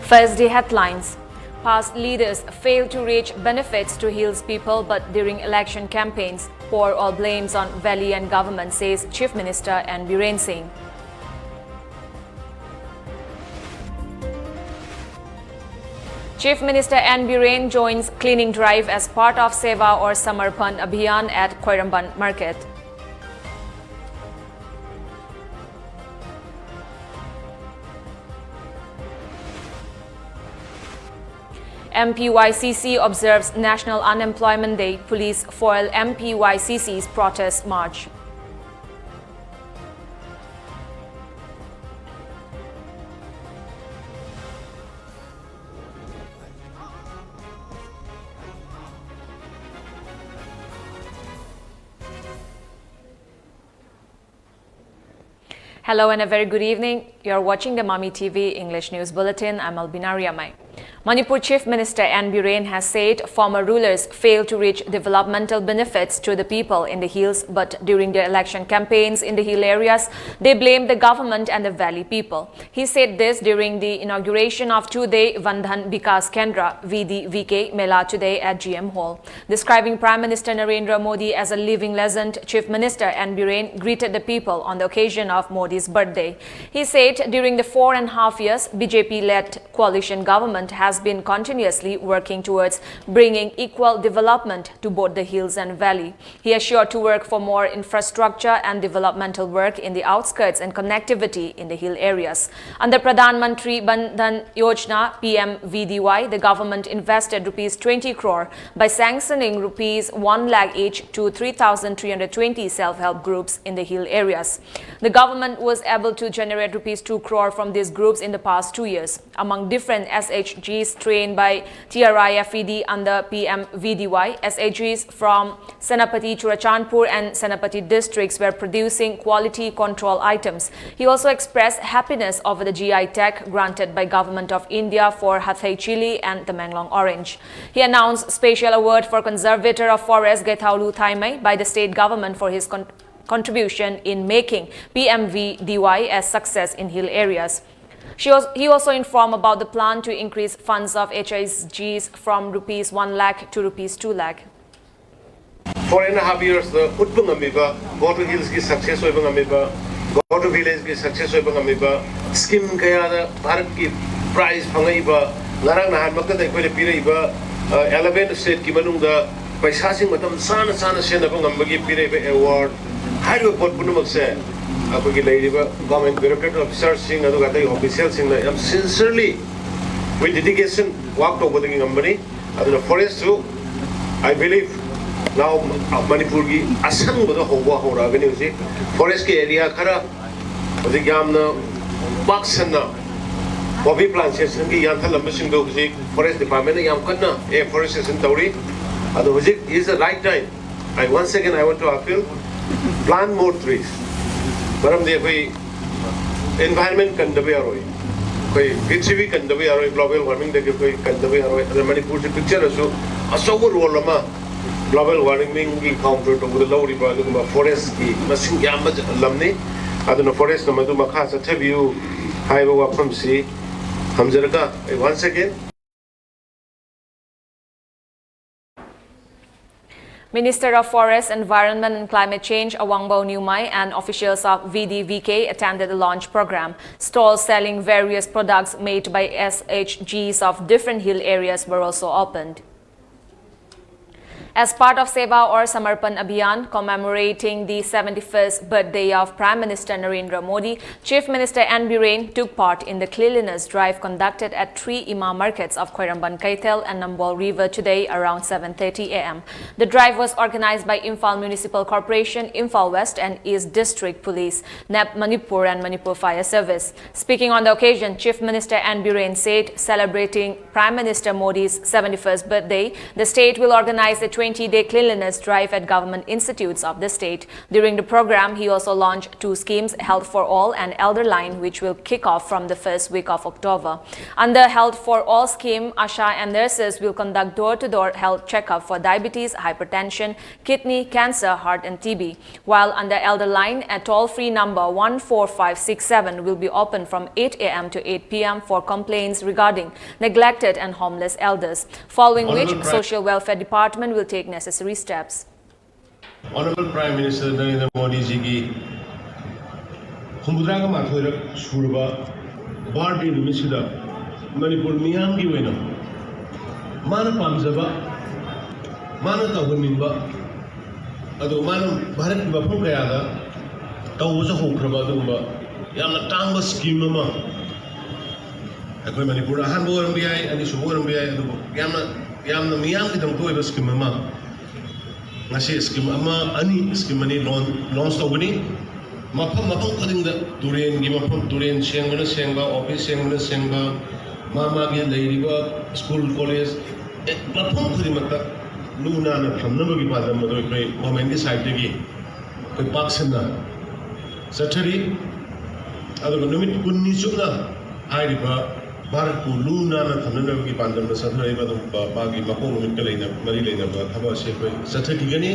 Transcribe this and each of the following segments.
First day headlines. Past leaders fail to reach benefits to Hills people, but during election campaigns, pour all blames on Valley and government, says Chief Minister N. Biren Singh. Chief Minister N. Biren joins cleaning drive as part of Seva or Samarpan Abhiyan at Koiramban Market. MPYCC observes National Unemployment Day. Police foil MPYCC's protest march. Hello and a very good evening. You are watching the MAMITv English News Bulletin. I'm ALBINA RIAMEI. Manipur Chief Minister N. Biren has said former rulers failed to reach developmental benefits to the people in the hills, but during their election campaigns in the hill areas, they blamed the government and the valley people. He said this during the inauguration of two-day Vandhan Vikas Kendra (VDVK) Mela today at GM Hall. Describing Prime Minister Narendra Modi as a living legend, Chief Minister N. Biren greeted the people on the occasion of Modi's birthday. He said during the 4.5 years, BJP-led coalition government has been continuously working towards bringing equal development to both the hills and valley. He assured to work for more infrastructure and developmental work in the outskirts and connectivity in the hill areas. Under Pradhan Mantri Bandhan Yojana (PMVDY), the government invested rupees 20 crore by sanctioning rupees 1 lakh each to 3,320 self-help groups in the hill areas. The government was able to generate rupees 2 crore from these groups in the past 2 years. Among different SHGs trained by TRIFED under PMVDY, SHGs from Senapati Churachandpur and Senapati districts were producing quality control items. He also expressed happiness over the GI tag granted by Government of India for Hathai chili and the Menglong orange. He announced special award for Conservator of Forest Gaithaulu Thaimei by the state government for his contribution in making PMVDY a success in hill areas. He also informed about the plan to increase funds of HSGs from rupees 1 lakh to rupees 2 lakh. 4.5 years, the Utbung Amiba, go to hills ki success over Amiba, go to village ki success over Amiba, skim Kayada, Bharat ki prize Pangaiba, Larang Nahamaka, the Piriba, 11 state Kimanunga, by Sasing Matam Sana Senabung Ambagi Pire award, Hydro Port Punumakse. Government bureaucrat officers sing officials sing sincerely with dedication walked over the company the forest too. I believe now Manipur gi asang bodo howa hora gani usi forest ke area khara usi gamna baksana poppy plantation ki yan thalam sing do usi forest department yam kanna afforestation tawri adu usi is the right time. Once again I want to appeal, plant more trees. But the environment can be a roy. PCV can be a roy, global warming, the can be a roy. The Manipur picture is a so good Wolama global warming encountered over the low river, forest, Massing Yamaj alumni, I don't know, forest, Namaduma Casa, Tebu, Highway from sea, Hamzeraka. Once again. Minister of Forest, Environment and Climate Change Awangbo Nyumai and officials of VDVK attended the launch program. Stalls selling various products made by SHGs of different hill areas were also opened. As part of Seva or Samarpan Abhiyan commemorating the 71st birthday of Prime Minister Narendra Modi, Chief Minister N. Biren took part in the cleanliness drive conducted at 3 Imam markets of Koiramban Kaithel and Nambol River today around 7:30 a.m. The drive was organized by Imphal Municipal Corporation, Imphal West and East District Police, NEP Manipur and Manipur Fire Service. Speaking on the occasion, Chief Minister N. Biren said, celebrating Prime Minister Modi's 71st birthday, the state will organize the 20-day cleanliness drive at government institutes of the state. During the program, he also launched 2 schemes, Health for All and Elder Line, which will kick off from the first week of October. Under Health for All scheme, ASHA and nurses will conduct door-to-door health checkup for diabetes, hypertension, kidney, cancer, heart and TB. While under Elder Line, a toll-free number 14567 will be open from 8 a.m. to 8 p.m. for complaints regarding neglected and homeless elders, following which Social Welfare Department will take necessary steps. Honorable Prime Minister Narendra Modi ji ki Humbudraga Mathoira Surba Bardi Misida Manipur Miyam ki wena Mana Pamzaba Mana Tawanimba Ado Mana Bharat Bapun Kayada Tawaza Hokraba Dumba Yamna Tanga scheme Mama Akoi Manipur Hanbo MBI and Isubo MBI Yamna Miyam ki Damko scheme Mama Nasi scheme ama ani scheme ani launch tawani mafam khading da turen gi mafam turen sengna senga office sengna senga mama gi leiriba school college mafam khading mata luna na thamna gi padam madoi kai government gi side gi kai paksana satari adu numit kunni chukna airiba Bharat ko luna na thamna gi pandam na satari ba ba gi mako numit ka leina mari leina ba thaba se kai satari gani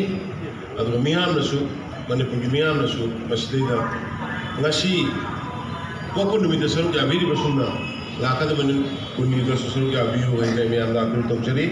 adu miyam na su Manipur gi miyam na su masdida ngasi ko numit da saru ya biri basuna la ka da man kunni da saru ya biyo ga miyam da kun tokjari.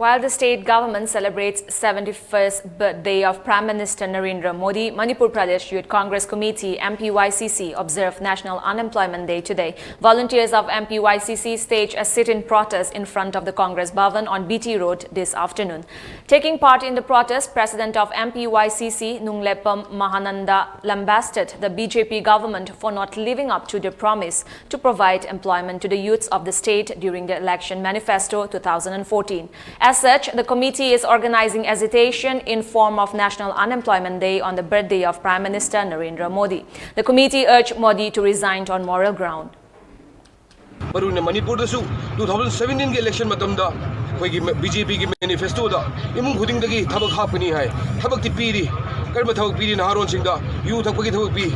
While the state government celebrates 71st birthday of Prime Minister Narendra Modi, Manipur Pradesh Youth Congress Committee MPYCC observed National Unemployment Day today. Volunteers of MPYCC staged a sit-in protest in front of the Congress Bhavan on BT Road this afternoon. Taking part in the protest, President of MPYCC Nunglepam Mahananda lambasted the BJP government for not living up to their promise to provide employment to the youths of the state during the election manifesto 2014. As such, the committee is organizing agitation in form of National Unemployment Day on the birthday of Prime Minister Narendra Modi. The committee urged Modi to resign on moral ground. Manipur 2017 election matamda BJP ki manifesto da imung khuding dagi thabak hapani hai thabak ti piri karma thabak piri naharon singda yu thakpagi thabak pi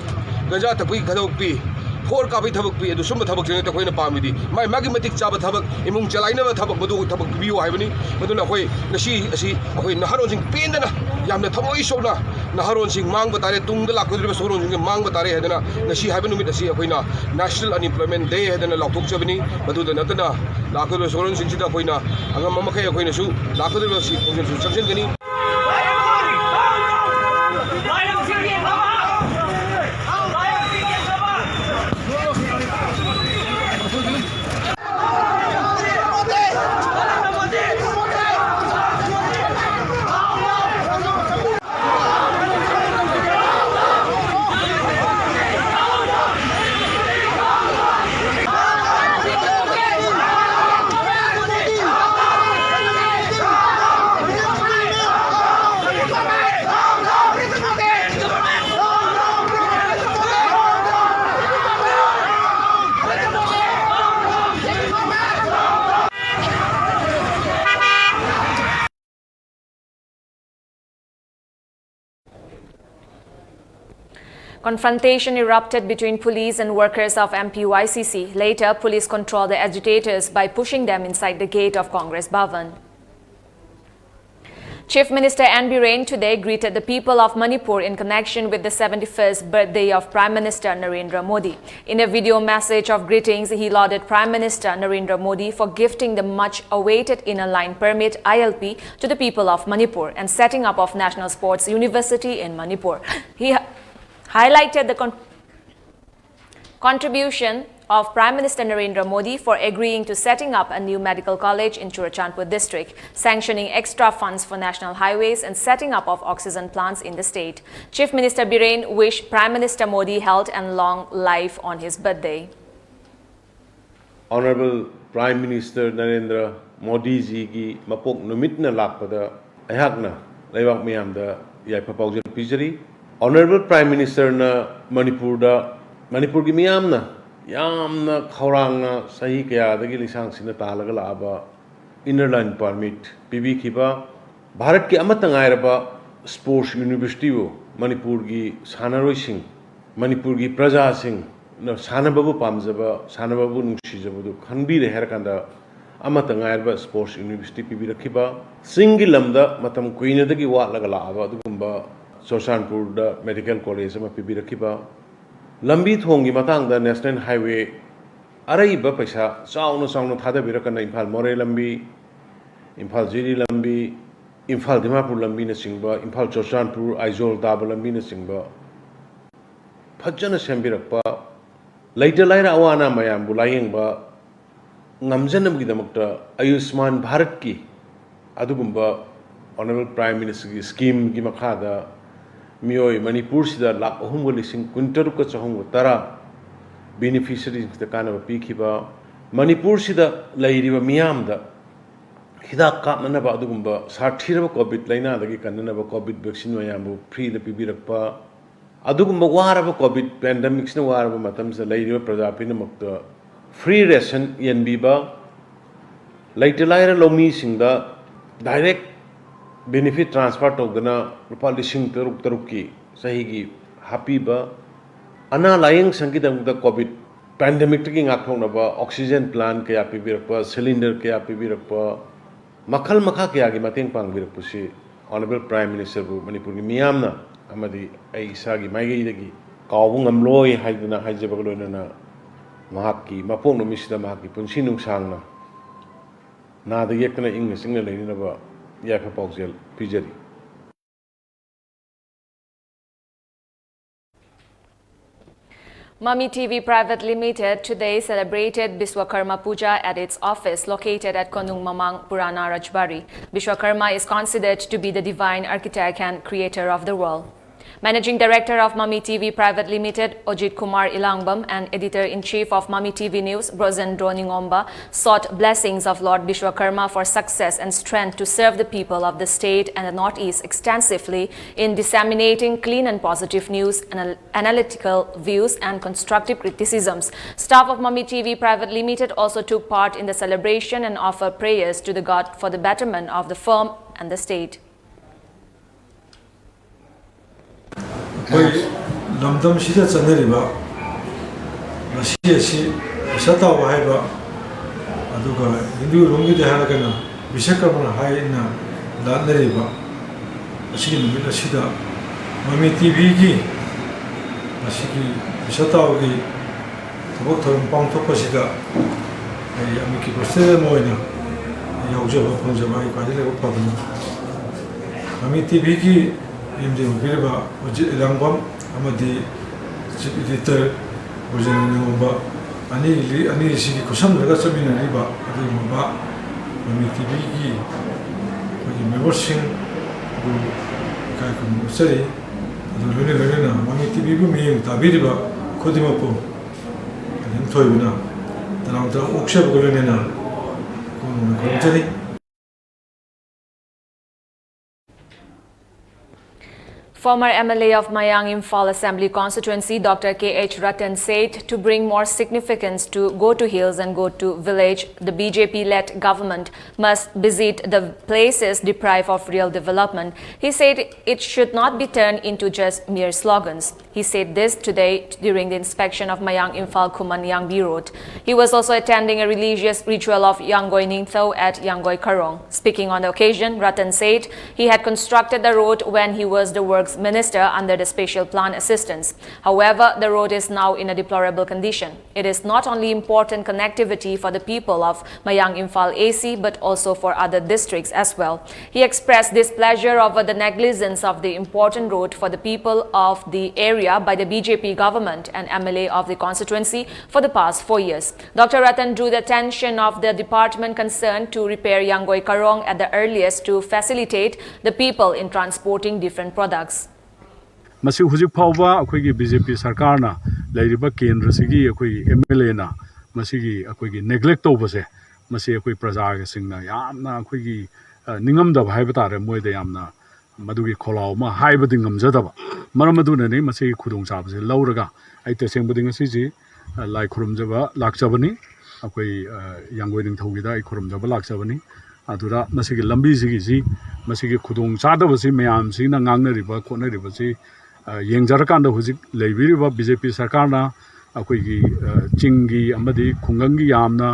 gaja thakpagi thabak pi Hor kabi thabak pi edu sumba thabak jene ta khoina pamidi mai magi matik chaba thabak imung chalaina ba thabak madu thabak biyo haibani maduna khoi nasi asi khoi naharon sing pendana yamna thamoi sona naharon sing mangba tare tungda lakudriba soron sing mangba tare hedana nasi haibanu mit asi khoina National Unemployment Day hedana lakthok chabani madu da natana lakudriba soron sing sida khoina angam mamakai khoina su lakudriba si chamsen gani Confrontation erupted between police and workers of MPYCC. Later, police controlled the agitators by pushing them inside the gate of Congress Bhavan. Chief Minister N. Biren today greeted the people of Manipur in connection with the 71st birthday of Prime Minister Narendra Modi. In a video message of greetings, he lauded Prime Minister Narendra Modi for gifting the much-awaited Inner Line Permit (ILP) to the people of Manipur and setting up of National Sports University in Manipur. He highlighted the contribution of Prime Minister Narendra Modi for agreeing to setting up a new medical college in Churachandpur district, sanctioning extra funds for national highways and setting up of oxygen plants in the state. Chief Minister Biren wished Prime Minister Modi health and long life on his birthday. Honorable Prime Minister Narendra Modi ji ki mapok numitna lakpada ayakna laibak miyam da yaipapawjal pijari. Honorable Prime Minister na Manipur ki miyam na yamna khawrangna sahi kaya dagi lisang sina talaga laaba inner line permit PB khiba Bharat ki amata ngairaba sports university wo Manipur gi sanaroi sing Manipur gi praja sing na sanababu pamjaba sanababu nungsijaba du khanbi re her kanda amata ngairaba sports university PB rakhiba singi lamda matam kuina dagi wa laga laaba adugumba Soshanpur da medical college ma PB rakhiba lambi thongi matang da national highway araiba paisa chauna thada kana Imphal More lambi Imphal Jiri lambi Imphal Dimapur lambi na singba Imphal Soshanpur Aizol Daba lambi na singba phajana sembirakpa laita laira awana mayam bulayengba ngamjanam gi damakta Ayushman Bharat ki adugumba honorable prime minister ki scheme gi makhada Mioi Manipur sida lakh ahum lising kuntaru ka chahum tara beneficiaries ta kana pi khiba Manipur sida lairiba miyam da hidak ka manaba adugumba sathiraba covid laina dagi kannaba covid vaccine mayambu free la pibirakpa adugumba waraba covid pandemic sina waraba matam sa lairiba prajapina makta free ration yenbiba laita laira lomi singda direct benefit transfer togdana rupa lising taruk ki sahigi happy ba ana laying sangidam da covid pandemic tiki ngakthong ba oxygen plant kaya pibirakpa cylinder kaya pibirakpa makhal makha kaya gi mateng pangbirakpusi honorable prime minister bu Manipur gi miyamna amadi ai isa gi maigi dagi kawbu ngamloi haiduna haijaba loina mahaki mapong no misida mahaki punsi nungsangna na da yekna ingna singna leina ba yafa pausel pijari MAMITv Private Limited today celebrated Biswakarma Puja at its office located at Konung Mamang, Purana Rajbari. Biswakarma is considered to be the divine architect and creator of the world. Managing Director of MAMITv Private Limited, Ojit Kumar Ilangbam, and Editor-in-Chief of MAMITv News, Brozen Droningomba, sought blessings of Lord Vishwakarma for success and strength to serve the people of the state and the Northeast extensively in disseminating clean and positive news, analytical views, and constructive criticisms. Staff of MAMITv Private Limited also took part in the celebration and offered prayers to the God for the betterment of the firm and the state. lamdam sida chanariba masi sata wahaiba aduga hindu rongi de haragana Vishwakarma haina lanariba asigi numina sida MAMITv gi asigi sata gi tabok thorum pang thokpa sida ai amiki prosede moina yaujaba ponjaba ai kadile uppadna MAMITv gi imde ubirba Ojit Ilangbam amadi chief editor Brozen Droningomba ani sigi kusam daga chamina riba adi ba MAMITv gi members sing bu kai kum sari adu lene MAMITv bu mi tabiriba khodimapo adin thoibina tanam ta ukshab golene na kun chari. Former MLA of Mayang Imphal Assembly Constituency, Dr. K.H. Ratan said to bring more significance to Go to Hills and Go to Village, the BJP-led government must visit the places deprived of real development. He said it should not be turned into just mere slogans. He said this today during the inspection of Mayang Imphal Kuman Yangbi Road. He was also attending a religious ritual of Yanggoi Ningtho at Yanggoi Karong. Speaking on the occasion, Ratan said he had constructed the road when he was the Works Minister under the Special Plan Assistance. However, the road is now in a deplorable condition. It is not only important connectivity for the people of Mayang Imphal AC but also for other districts as well. He expressed displeasure over the negligence of the important road for the people of the area by the BJP government and MLA of the constituency for the past 4 years. Dr. Ratan drew the attention of the department concerned to repair Yanggoi Karong at the earliest to facilitate the people in transporting different products. मसी हुजिक फाउबा अखोगी BJP सरकार ना लेरिबा केंद्र सिगी अखोगी MLA ना मसीगी अखोगी neglect तोबसे मसी अखोई प्रजा के सिंगना यामना अखोगी निंगमदब हाइबतारे मोयदे यामना मदुगी खोलाव मा हाइबदि ngमजदबा मरम मदुने ने मसी खुदोंग चाबसे लौरगा आई तसेंबदि ngसी ꯂꯥꯏ ꯈꯨꯔꯨꯝꯖꯕ ꯂꯥꯛꯆꯕꯅꯤ ꯑꯩꯈꯣꯏ ꯌꯥꯡꯒꯣꯏ ꯅꯤꯡꯊꯧꯒꯤꯗ ꯑꯩ ꯈꯨꯔꯨꯝꯖꯕ ꯂꯥꯛꯆꯕꯅꯤ ꯑꯗꯨꯗ ꯃꯁꯤꯒꯤ ꯂꯝꯕꯤꯁꯤꯒꯤꯁꯤ ꯃꯁꯤꯒꯤ ꯈꯨꯗꯣꯡ ꯆꯥꯗꯕꯁꯤ ꯃꯌꯥꯝꯁꯤꯅ ꯉꯥꯡꯅꯔꯤꯕ ꯈꯣꯠꯅꯔꯤꯕꯁꯤ ꯌꯦꯡꯖꯔꯀꯥꯟꯗ ꯍꯧꯖꯤꯛ ꯂꯩꯕꯤꯔꯤꯕ BJP ꯁꯔꯀꯥꯔꯅ ꯑꯩꯈꯣꯏꯒꯤ ꯆꯤꯡꯒꯤ ꯑꯃꯗꯤ ꯈꯨꯡꯒꯪꯒꯤ ꯌꯥꯝꯅ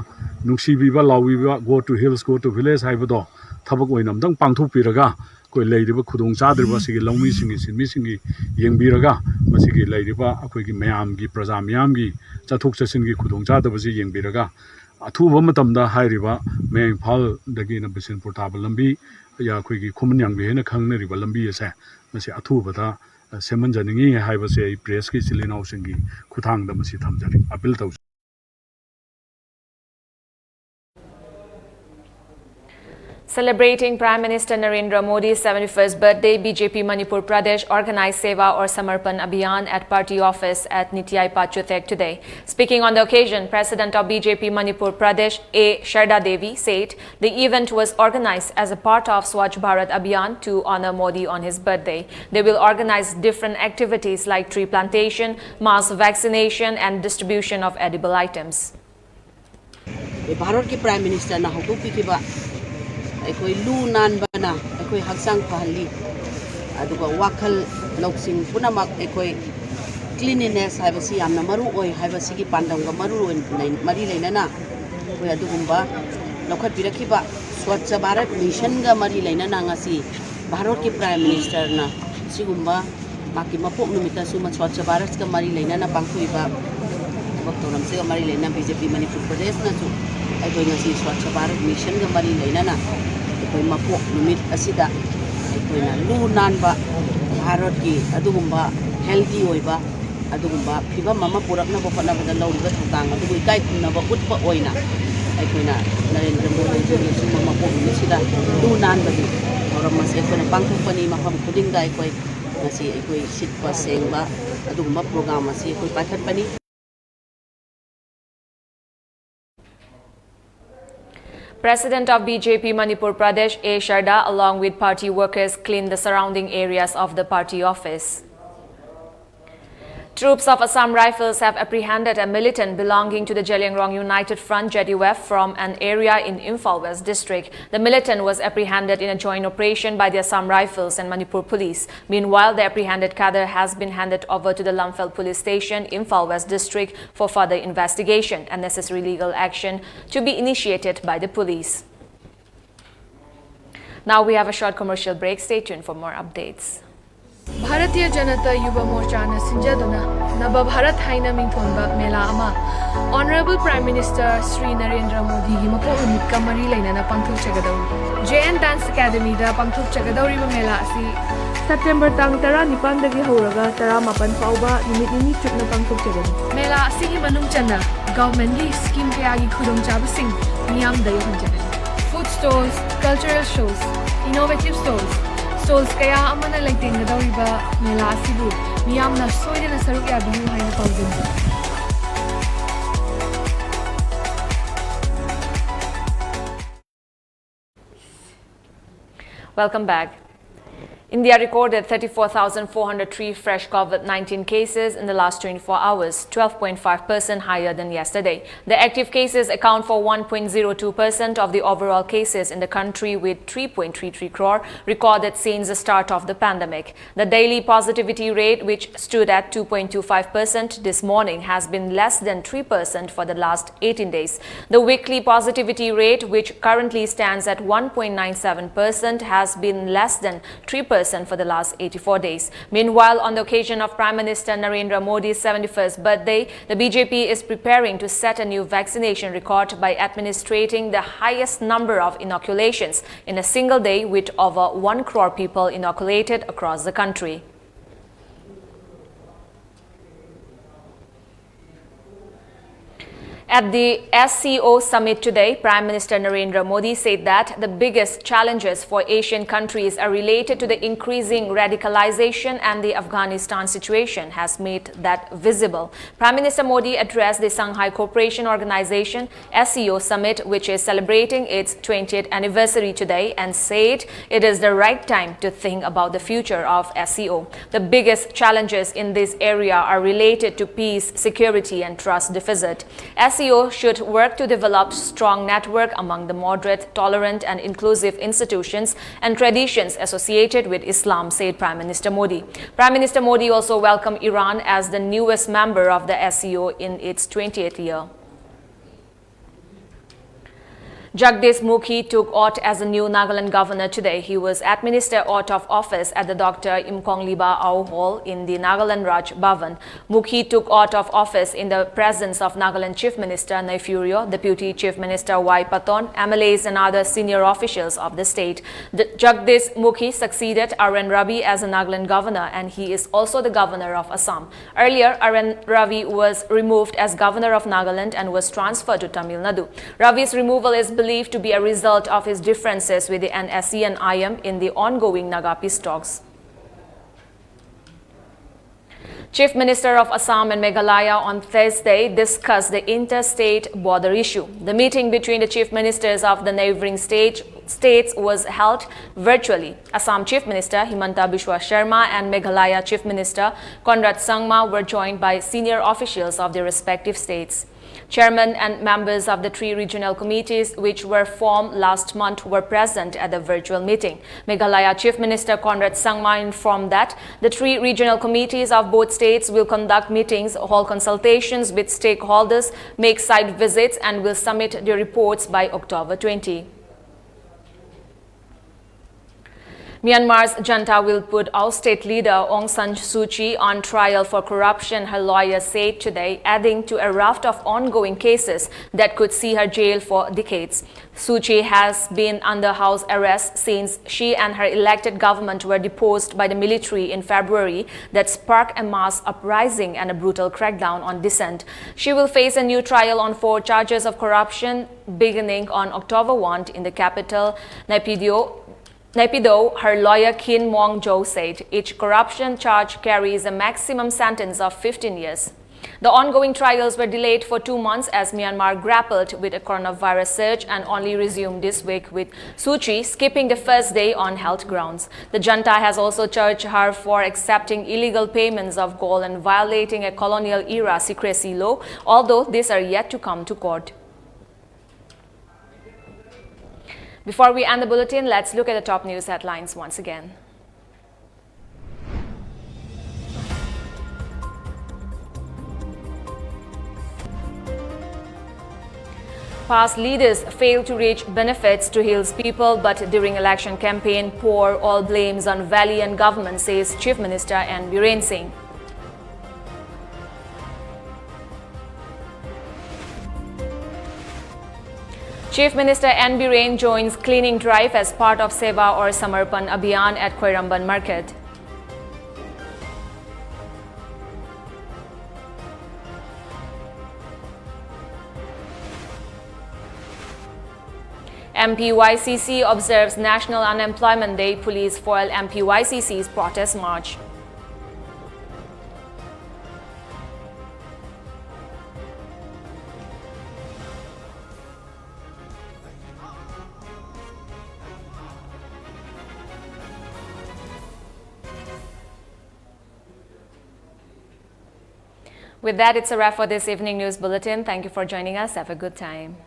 ꯅꯨꯡꯁꯤꯕꯤꯕ ꯂꯥꯎꯕꯤꯕ go to hills go to village ꯍꯥꯏꯕꯗꯣ ꯊꯕꯛ ꯑꯣꯏꯅ ꯑꯝꯇꯪ ꯄꯥꯡꯊꯣꯛꯄꯤꯔꯒ ꯑꯩꯈꯣꯏ ꯂꯩꯔꯤꯕ ꯈꯨꯗꯣꯡ ꯆꯥꯗ꯭ꯔꯤꯕ ꯁꯤꯒꯤ ꯂꯧꯃꯤꯁꯤꯡꯒꯤ ꯁꯤꯟꯃꯤꯁꯤꯡꯒꯤ ꯌꯦꯡꯕꯤꯔꯒ ꯃꯁꯤꯒꯤ ꯂꯩꯔꯤꯕ ꯑꯩꯈꯣꯏꯒꯤ ꯃꯌꯥꯝꯒꯤ ꯄ꯭ꯔꯖꯥ ꯃꯌꯥꯝꯒꯤ ꯆꯠꯊꯣꯛ ꯆꯠꯁꯤꯟꯒꯤ ꯈꯨꯗꯣꯡ ꯆꯥꯗꯕꯁꯤ ꯌꯦꯡꯕꯤꯔꯒ ꯑꯊꯨꯕ ꯃꯇꯝꯗ ꯍꯥꯏꯔꯤꯕ ꯃꯌꯥꯡ ꯏꯝꯐꯥꯜꯗꯒꯤꯅ ꯕꯤꯁꯦꯟꯄꯨꯔ ꯇꯥꯕ ꯂꯝꯕꯤ ꯑꯩꯈꯣꯏꯒꯤ ꯈꯨꯃꯟ ꯌꯥꯡꯕꯤ ꯍꯥꯏꯅ ꯈꯪꯅꯔꯤꯕ ꯂꯝꯕꯤ ꯑꯁꯦ ꯃꯁꯤ ꯑꯊꯨꯕꯗ ꯁꯦꯝꯍꯟꯖꯅꯤꯡꯉꯤ ꯍꯥꯏꯕꯁꯦ ꯑꯩ ꯄ꯭ꯔꯦꯁꯀꯤ ꯏꯆꯤꯜ ꯏꯅꯥꯎꯁꯤꯡꯒꯤ ꯈꯨꯠꯊꯥꯡꯗ ꯃꯁꯤ ꯊꯝꯖꯔꯤ ꯑꯄꯤꯜ ꯇꯧꯖꯔꯤ Celebrating Prime Minister Narendra Modi's 71st birthday, BJP Manipur Pradesh organized Seva or Samarpan Abhiyan at party office at Nityai Pachutek today. Speaking on the occasion, President of BJP Manipur Pradesh, A. Sharda Devi, said the event was organized as a part of Swachh Bharat Abhiyan to honor Modi on his birthday. They will organize different activities like tree plantation, mass vaccination and distribution of edible items. Bharat ki Prime Minister na hutupikiba ꯑꯩꯈꯣꯏ ꯂꯨ ꯅꯥꯟꯕꯅ ꯑꯩꯈꯣꯏ ꯍꯛꯆꯥꯡ ꯐꯍꯜꯂꯤ ꯑꯗꯨꯒ ꯋꯥꯈꯜ ꯂꯧꯁꯤꯡ ꯄꯨꯝꯅꯃꯛ ꯑꯩꯈꯣꯏ ꯀ꯭ꯂꯤꯅꯤꯅꯦꯁ ꯍꯥꯏꯕꯁꯤ ꯌꯥꯝꯅ ꯃꯔꯨ ꯑꯣꯏ ꯍꯥꯏꯕꯁꯤꯒꯤ ꯄꯥꯟꯗꯝꯒ ꯃꯔꯤ ꯂꯩꯅꯅ ꯑꯩꯈꯣꯏ ꯑꯗꯨꯒꯨꯝꯕ ꯂꯧꯈꯠꯄꯤꯔꯛꯈꯤꯕ ꯁ꯭ꯋꯥꯆ ꯚꯥꯔꯠ ꯃꯤꯁꯟꯒ ꯃꯔꯤ ꯂꯩꯅꯅ ꯉꯁꯤ ꯚꯥꯔꯠꯀꯤ ꯄ꯭ꯔꯥꯏꯝ ꯃꯤꯅꯤꯁꯇꯔꯅ ꯁꯤꯒꯨꯝꯕ ꯃꯍꯥꯛꯀꯤ ꯃꯄꯣꯛ ꯅꯨꯃꯤꯠꯇꯁꯨ ꯁ꯭ꯋꯥꯆ ꯚꯥꯔꯠꯀ ꯃꯔꯤ ꯂꯩꯅꯅ ꯄꯥꯡꯊꯣꯛꯏꯕ ꯊꯕꯛ ꯊꯧꯔꯝꯁꯤꯒ ꯃꯔꯤ ꯂꯩꯅꯅ BJP Manipur Pradeshꯅꯁꯨ ꯑꯩꯈꯣꯏ ꯉꯁꯤ ꯁ꯭ꯋꯥꯆ ꯚꯥꯔꯠ ꯃꯤꯁꯟꯒ ꯃꯔꯤ ꯂꯩꯅꯅ ꯑꯩꯈꯣꯏ ꯃꯄꯣꯛ ꯅꯨꯃꯤꯠ ꯑꯁꯤꯗ ꯑꯩꯈꯣꯏꯅ ꯂꯨ ꯅꯥꯟꯕ ꯚꯥꯔꯠꯀꯤ ꯑꯗꯨꯒꯨꯝꯕ ꯍꯦꯜꯗꯤ ꯑꯣꯏꯕ ꯑꯗꯨꯒꯨꯝꯕ ꯐꯤꯕꯝ ꯑꯃ ꯄꯨꯔꯛꯅꯕ ꯍꯣꯠꯅꯕꯗ ꯂꯧꯔꯤꯕ ꯊꯧꯗꯥꯡ ꯑꯗꯨꯕꯨ ꯏꯀꯥꯏ ꯈꯨꯝꯅꯕ ꯎꯠꯄ ꯑꯣꯏꯅ ꯑꯩꯈꯣꯏꯅ ꯅꯔꯦꯟꯗ꯭ꯔ ꯃꯣꯗꯤꯒꯤ ꯑꯁꯤꯒꯨꯝꯕ ꯃꯄꯣꯛ ꯅꯨꯃꯤꯠꯁꯤꯗ ꯂꯨ ꯅꯥꯟꯕꯒꯤ ꯊꯧꯔꯝ ꯑꯁꯤ ꯑꯩꯈꯣꯏꯅ ꯄꯥꯡꯊꯣꯛꯄꯅꯤ ꯃꯐꯝ ꯈꯨꯗꯤꯡꯗ ꯑꯩꯈꯣꯏ ꯉꯁꯤ ꯑꯩꯈꯣꯏ ꯁꯤꯠꯄ ꯁꯦꯡꯕ ꯑꯗꯨꯒꯨꯝꯕ ꯄ꯭ꯔꯣꯒ꯭ꯔꯥꯝ ꯑꯁꯤ ꯑꯩꯈꯣই ꯄꯥꯏꯈꯠꯄꯅꯤ President of BJP Manipur Pradesh, A. Sharda, along with party workers, cleaned the surrounding areas of the party office. Troops of Assam Rifles have apprehended a militant belonging to the Jaliangrong United Front (JUF) from an area in Imphal West District. The militant was apprehended in a joint operation by the Assam Rifles and Manipur Police. Meanwhile, the apprehended cadre has been handed over to the Lamphel Police Station, Imphal West District, for further investigation and necessary legal action to be initiated by the police. Now we have a short commercial break. Stay tuned for more updates. Bharatiya Janata Yuva Morchana Sinjaduna Nava Bharat Haina Mingthonba Mela Ama Honorable Prime Minister Sri Narendra Modi gi mapok numit ka mari lainana pangthok chagadawi JN Dance Academy da pangthok chagadawi ba mela asi September tang 19 dagi horaga 18 fauba numit nini chupna pangthok chagadawi mela asi gi manung chana government gi scheme kaya gi khudong chabasing niyam dai hunjagani food stalls cultural shows innovative stalls kaya amana laitengadawiba mela asibu miyamna soidena saruk yabiyu haina paujinba Welcome back. India recorded 34,403 fresh COVID-19 cases in the last 24 hours, 12.5% higher than yesterday. The active cases account for 1.02% of the overall cases in the country, with 3.33 crore recorded since the start of the pandemic. The daily positivity rate, which stood at 2.25% this morning, has been less than 3% for the last 18 days. The weekly positivity rate, which currently stands at 1.97%, has been less than 3% for the last 84 days. Meanwhile, on the occasion of Prime Minister Narendra Modi's 71st birthday, the BJP is preparing to set a new vaccination record by administrating the highest number of inoculations in a single day, with over 1 crore people inoculated across the country. At the SCO summit today, Prime Minister Narendra Modi said that the biggest challenges for Asian countries are related to the increasing radicalization, and the Afghanistan situation has made that visible. Prime Minister Modi addressed the Shanghai Cooperation Organization SCO summit, which is celebrating its 20th anniversary today, and said it is the right time to think about the future of SCO. The biggest challenges in this area are related to peace, security, and trust deficit. SCO should work to develop strong network among the moderate, tolerant, and inclusive institutions and traditions associated with Islam, said Prime Minister Modi. Prime Minister Modi also welcomed Iran as the newest member of the SCO in its 20th year. Jagdish Mukhi took oath as the new Nagaland governor today. He was administered oath of office at the Dr. Imkongliba Au Hall in the Nagaland Raj Bhavan. Mukhi took oath of office in the presence of Nagaland Chief Minister Naifurio, Deputy Chief Minister Y. Paton, MLAs and other senior officials of the state. Jagdish Mukhi succeeded R.N. Ravi as the Nagaland governor, and he is also the governor of Assam. Earlier, R.N. Ravi was removed as governor of Nagaland and was transferred to Tamil Nadu. Ravi's removal is believed to be a result of his differences with the NSC and IM in the ongoing Naga peace talks. Chief Minister of Assam and Meghalaya on Thursday discussed the interstate border issue. The meeting between the chief ministers of the neighboring states was held virtually. Assam Chief Minister Himanta Biswa Sharma and Meghalaya Chief Minister Conrad Sangma were joined by senior officials of their respective states. Chairmen and members of the 3 regional committees which were formed last month were present at the virtual meeting. Meghalaya Chief Minister Conrad Sangma informed that the 3 regional committees of both states will conduct meetings, hold consultations with stakeholders, make site visits, and will submit their reports by October 20. Myanmar's junta will put our state leader Aung San Suu Kyi on trial for corruption, her lawyer said today, adding to a raft of ongoing cases that could see her jailed for decades. Suu Kyi has been under house arrest since she and her elected government were deposed by the military in February that sparked a mass uprising and a brutal crackdown on dissent. She will face a new trial on 4 charges of corruption beginning on October 1 in the capital, Naypyidaw, her lawyer Khin Maung Jo said each corruption charge carries a maximum sentence of 15 years. The ongoing trials were delayed for 2 months as Myanmar grappled with a coronavirus surge and only resumed this week, with Suu Kyi skipping the first day on health grounds. The junta has also charged her for accepting illegal payments of gold and violating a colonial-era secrecy law, although these are yet to come to court. Before we end the bulletin, let's look at the top news headlines once again. Past leaders failed to reach benefits to Hills people, but during election campaign, pour all blames on valiant government, says Chief Minister N. Biren Singh. Chief Minister N. Biren joins cleaning drive as part of Seva or Samarpan Abhiyan at Koiramban Market. MPYCC observes National Unemployment Day. Police foil MPYCC's protest march. With that, it's a wrap for this evening news bulletin. Thank you for joining us. Have a good time.